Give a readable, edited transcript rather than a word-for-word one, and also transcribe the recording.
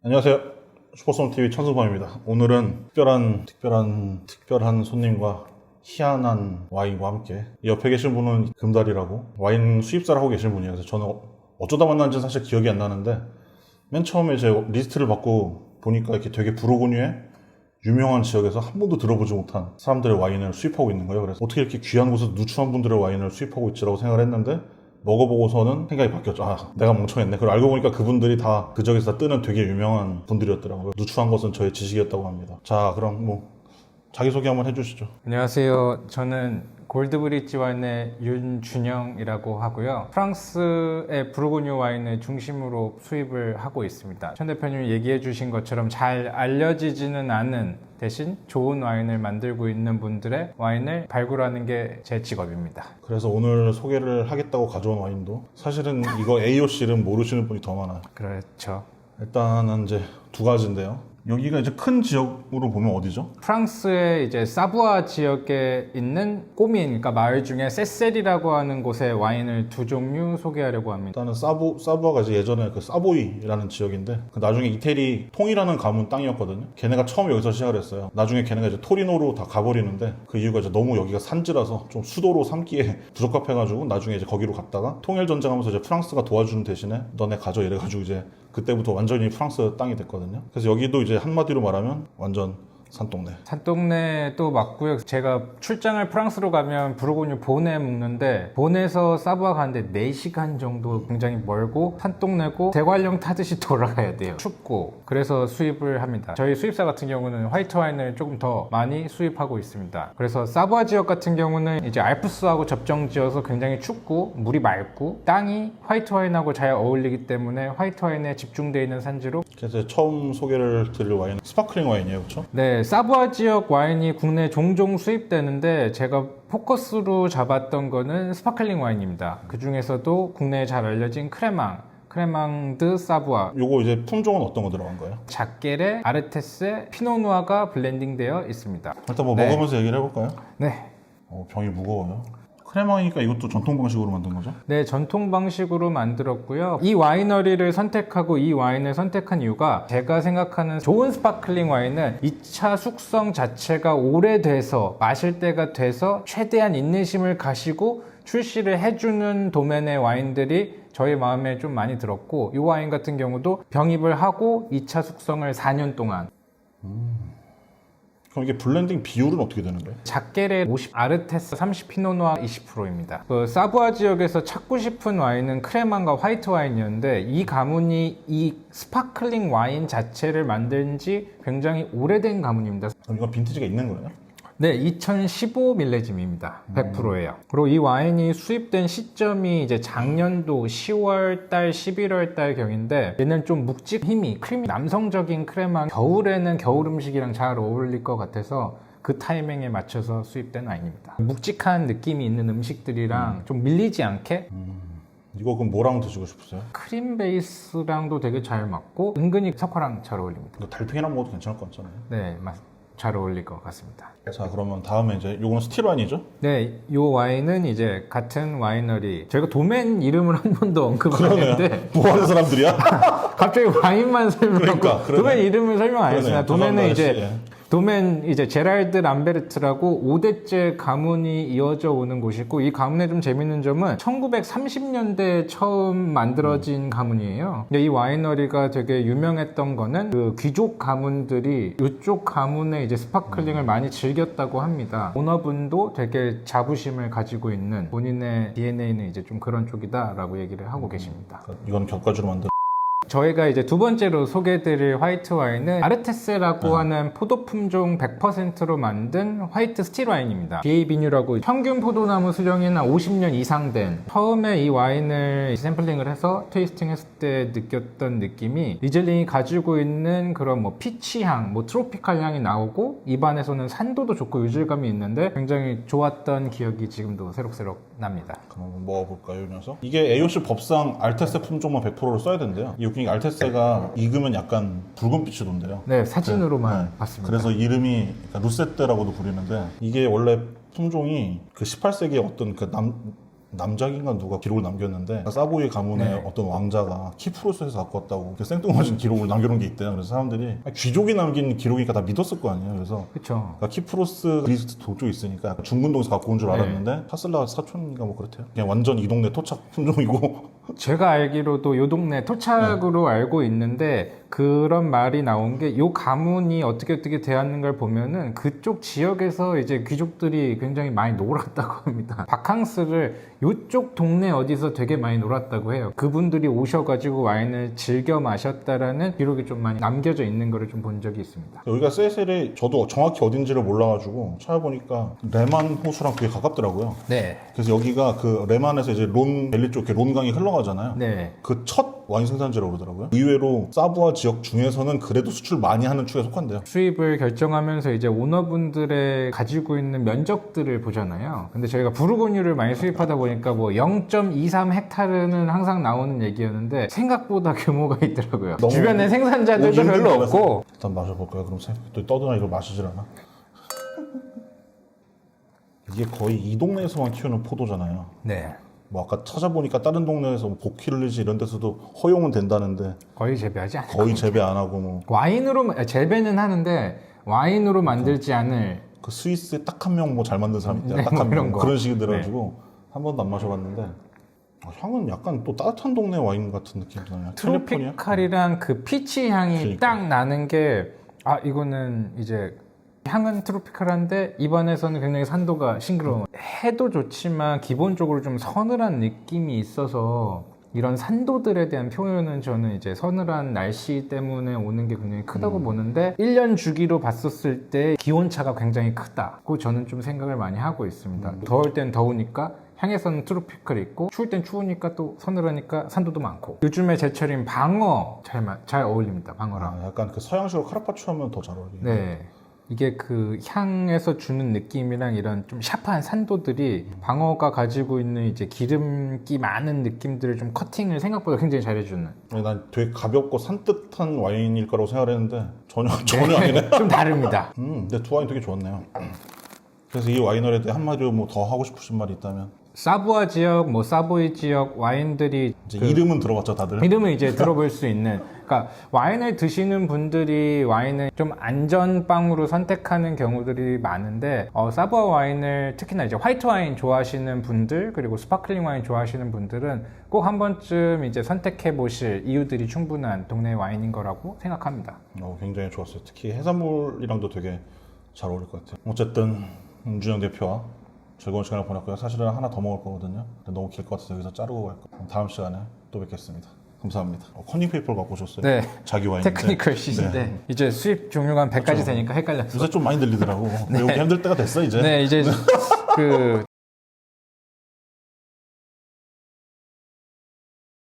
안녕하세요. 슈퍼송TV 천승범입니다. 오늘은 특별한 손님과 희한한 와인과 함께 옆에 계신 분은 금달이라고 와인 수입사를 하고 계신 분이에요. 그래서 저는 어쩌다 만난지는 사실 기억이 안 나는데 맨 처음에 제 리스트를 받고 보니까 이렇게 되게 부르고뉴의 유명한 지역에서 한 번도 들어보지 못한 사람들의 와인을 수입하고 있는 거예요. 그래서 어떻게 이렇게 귀한 곳에서 누추한 분들의 와인을 수입하고 있지라고 생각을 했는데 먹어보고서는 생각이 바뀌었죠. 내가 멍청했네. 그리고 알고 보니까 그분들이 다 그 지역에서 뜨는 되게 유명한 분들이었더라고요. 누추한 것은 저의 지식이었다고 합니다. 자, 그럼 자기소개 한번 해주시죠. 안녕하세요. 저는 골드브릿지 와인의 윤준영이라고 하고요. 프랑스의 부르고뉴 와인을 중심으로 수입을 하고 있습니다. 천 대표님이 얘기해 주신 것처럼 잘 알려지지는 않은 대신 좋은 와인을 만들고 있는 분들의 와인을 발굴하는 게 제 직업입니다. 그래서 오늘 소개를 하겠다고 가져온 와인도 사실은 이거 AOC를 모르시는 분이 더 많아요. 그렇죠. 일단은 이제 두 가지인데요. 여기가 이제 큰 지역으로 보면 어디죠? 프랑스의 이제 사부아 지역에 있는 꼬민, 그러니까 마을 중에 세셀이라고 하는 곳의 와인을 두 종류 소개하려고 합니다. 일단은 사부아가 이제 예전에 그 사보이라는 지역인데 나중에 이태리 통일하는 가문 땅이었거든요. 걔네가 처음 여기서 시작을 했어요. 나중에 걔네가 이제 토리노로 다 가버리는데 그 이유가 이제 너무 여기가 산지라서 좀 수도로 삼기에 부적합해가지고 나중에 이제 거기로 갔다가 통일 전쟁하면서 이제 프랑스가 도와주는 대신에 너네 가져 이래가지고 이제 그때부터 완전히 프랑스 땅이 됐거든요. 그래서 여기도 이제 한마디로 말하면 완전 산동네. 산동네도 맞고요. 제가 출장을 프랑스로 가면 부르고뉴 본에 묵는데 본에서 사부아 가는데 4시간 정도 굉장히 멀고 산동네고 대관령 타듯이 돌아가야 돼요. 춥고 그래서 수입을 합니다. 저희 수입사 같은 경우는 화이트 와인을 조금 더 많이 수입하고 있습니다. 그래서 사부아 지역 같은 경우는 이제 알프스하고 접정지어서 굉장히 춥고 물이 맑고 땅이 화이트 와인하고 잘 어울리기 때문에 화이트 와인에 집중되어 있는 산지로. 그래서 처음 소개를 드릴 와인은 스파클링 와인이에요, 그렇죠? 네, 사부아 지역 와인이 국내에 종종 수입되는데 제가 포커스로 잡았던 거는 스파클링 와인입니다. 그 중에서도 국내에 잘 알려진 크레망 드 사부아. 요거 이제 품종은 어떤 거 들어간 거예요? 작겔에 아르테스에 피노누아가 블렌딩되어 있습니다. 일단 네. 먹으면서 얘기를 해볼까요? 네. 병이 무거워요. 크레망이니까 이것도 전통 방식으로 만든 거죠? 네, 전통 방식으로 만들었고요. 이 와이너리를 선택하고 이 와인을 선택한 이유가 제가 생각하는 좋은 스파클링 와인은 2차 숙성 자체가 오래돼서 마실 때가 돼서 최대한 인내심을 가시고 출시를 해주는 도면의 와인들이 저희 마음에 좀 많이 들었고 이 와인 같은 경우도 병입을 하고 2차 숙성을 4년 동안. 그럼 이게 블렌딩 비율은 어떻게 되는 거예요? 작겔에 50, 아르테스 30, 피노누아 20%입니다. 그 사부아 지역에서 찾고 싶은 와인은 크레망과 화이트 와인이었는데 이 가문이 이 스파클링 와인 자체를 만든 지 굉장히 오래된 가문입니다. 그럼 이건 빈티지가 있는 거예요? 네, 2015 밀레짐입니다. 100%예요. 그리고 이 와인이 수입된 시점이 이제 작년도 10월 달, 11월 달 경인데 얘는 좀 묵직 크림이 남성적인 크레망 겨울에는 겨울 음식이랑 잘 어울릴 것 같아서 그 타이밍에 맞춰서 수입된 와인입니다. 묵직한 느낌이 있는 음식들이랑 좀 밀리지 않게 이거 그럼 뭐랑 드시고 싶으세요? 크림 베이스랑도 되게 잘 맞고 은근히 석화랑 잘 어울립니다. 이거 달팽이랑 먹어도 괜찮을 것 같잖아요. 네, 잘 어울릴 것 같습니다. 자, 그러면 다음에 이제 요거는 스틸 와인이죠? 네, 이 와인은 이제 같은 와이너리. 저희가 도맨 이름을 한 번도 언급 안 했는데 뭐 하는 사람들이야? 갑자기 와인만 설명하고 그러니까, 도맨 이름을 설명 안 했습니다. 도맨은 예. 도맨 이제 제랄드 람베르트라고 5대째 가문이 이어져 오는 곳이고 이 가문의 좀 재밌는 점은 1930년대 처음 만들어진 가문이에요. 근데 이 와이너리가 되게 유명했던 거는 그 귀족 가문들이 이쪽 가문의 이제 스파클링을 많이 즐겼다고 합니다. 오너분도 되게 자부심을 가지고 있는 본인의 DNA는 이제 좀 그런 쪽이다라고 얘기를 하고 계십니다. 이건 격가지로 만든 저희가 이제 두 번째로 소개해드릴 화이트 와인은 아르테스라고 하는 포도 품종 100%로 만든 화이트 스틸 와인입니다. 비에이비뉴라고 평균 포도나무 수령이 한 50년 이상 된 처음에 이 와인을 샘플링을 해서 테이스팅 했을 때 느꼈던 느낌이 리즐링이 가지고 있는 그런 뭐 피치향, 뭐 트로피칼 향이 나오고 입안에서는 산도도 좋고 유질감이 있는데 굉장히 좋았던 기억이 지금도 새록새록 납니다. 그럼 한번 먹어볼까요, 이 녀석? 이게 AOC 법상 알테스 품종만 100%를 써야 된대요. 이 웃긴 게 알테스가 익으면 약간 붉은빛이 돈대요. 네, 사진으로만 네. 봤습니다. 그래서 이름이 루세떼라고도 부르는데 이게 원래 품종이 그 18세기에 어떤 그 남작인가 누가 기록을 남겼는데 사보이 가문의 네. 어떤 왕자가 키프로스에서 갖고 왔다고 그 생뚱맞은 기록을 남겨놓은 게 있대요. 그래서 사람들이 귀족이 남긴 기록이니까 다 믿었을 거 아니에요. 그래서 그쵸. 그러니까 키프로스 그리스 동쪽에 있으니까 약간 중근동에서 갖고 온 줄 네. 알았는데 파슬라 사촌인가 뭐 그렇대요. 그냥 완전 이 동네 토착 품종이고 제가 알기로도 요 동네 토착으로 알고 있는데 그런 말이 나온 게 요 가문이 어떻게 되었는 걸 보면은 그쪽 지역에서 이제 귀족들이 굉장히 많이 놀았다고 합니다. 바캉스를 요쪽 동네 어디서 되게 많이 놀았다고 해요. 그분들이 오셔가지고 와인을 즐겨 마셨다라는 기록이 좀 많이 남겨져 있는 거를 좀 본 적이 있습니다. 여기가 세셀이 저도 정확히 어딘지를 몰라가지고 찾아보니까 레만 호수랑 되게 가깝더라고요. 네. 그래서 여기가 그 레만에서 이제 론 밸리 쪽에 론강이 흘러가잖아요. 네. 그 첫 와인 생산지라고 그러더라고요. 의외로 사부아 지역 중에서는 그래도 수출 많이 하는 축에 속한대요. 수입을 결정하면서 이제 오너분들의 가지고 있는 면적들을 보잖아요. 근데 저희가 부르고뉴를 많이 수입하다 보니까 뭐 0.23 헥타르는 항상 나오는 얘기였는데 생각보다 규모가 있더라고요. 너무 주변에 생산자들도 오기 힘든 별로 데라서. 없고. 일단 마셔볼까요? 그럼 또 떠드나 이걸 마시질 않아? 이게 거의 이 동네에서만 키우는 포도잖아요. 네. 뭐 아까 찾아보니까 다른 동네에서 뭐 보킬리지 이런 데서도 허용은 된다는데 거의 재배하지 않아요. 거의 재배 안 하고 뭐 그 와인으로 재배는 하는데 와인으로 만들지 않을 스위스에 딱 한 명 뭐 잘 만든 사람 있대요. 네, 딱 한 뭐 이런 명 거. 그런 식이 돼가지고 한 번도 안 마셔봤는데 향은 약간 또 따뜻한 동네 와인 같은 느낌이 나요. 캘리포니아? 트로피칼이랑 그 피치 향이 그러니까. 딱 나는 게 이거는 이제 향은 트로피칼한데 입안에서는 굉장히 산도가 싱그러워. 해도 좋지만 기본적으로 좀 서늘한 느낌이 있어서 이런 산도들에 대한 표현은 저는 이제 서늘한 날씨 때문에 오는 게 굉장히 크다고 보는데 1년 주기로 봤었을 때 기온차가 굉장히 크다고 저는 좀 생각을 많이 하고 있습니다. 더울 땐 더우니까 향에서는 트로피칼이 있고 추울 땐 추우니까 또 서늘하니까 산도도 많고 요즘에 제철인 방어 잘 어울립니다. 방어랑. 약간 그 서양식으로 카르파초 하면 더 잘 어울리네. 네. 이게 그 향에서 주는 느낌이랑 이런 좀 샤프한 산도들이 방어가 가지고 있는 이제 기름기 많은 느낌들을 좀 커팅을 생각보다 굉장히 잘해주는. 난 되게 가볍고 산뜻한 와인일 거라고 생각을 했는데 전혀 아니네. 좀 다릅니다. 근데 두 와인 되게 좋았네요. 그래서 이 와이너리에 대해 한마디로 뭐 더 하고 싶으신 말이 있다면 사부아 지역, 뭐 사보이 지역 와인들이 이제 이름은 들어봤죠 다들. 이름을 이제 들어볼 수 있는. 그러니까 와인을 드시는 분들이 와인을 좀 안전빵으로 선택하는 경우들이 많은데 사부아 와인을 특히나 이제 화이트 와인 좋아하시는 분들 그리고 스파클링 와인 좋아하시는 분들은 꼭 한 번쯤 이제 선택해 보실 이유들이 충분한 동네 와인인 거라고 생각합니다. 굉장히 좋았어요. 특히 해산물이랑도 되게 잘 어울릴 것 같아요. 어쨌든 윤준영 대표와 즐거운 시간을 보냈고요. 사실은 하나 더 먹을 거거든요. 근데 너무 길 것 같아서 여기서 자르고 갈 거예요. 다음 시간에 또 뵙겠습니다. 감사합니다. 컨닝 페이퍼를 갖고 오셨어요. 네. 자기 와인인데. 테크니컬 쉿인데 네. 이제 수입 종류가 한 100가지 되니까 헷갈렸어. 요새 좀 많이 들리더라고. 외우기 힘들 때가 됐어 이제. 네, 이제 그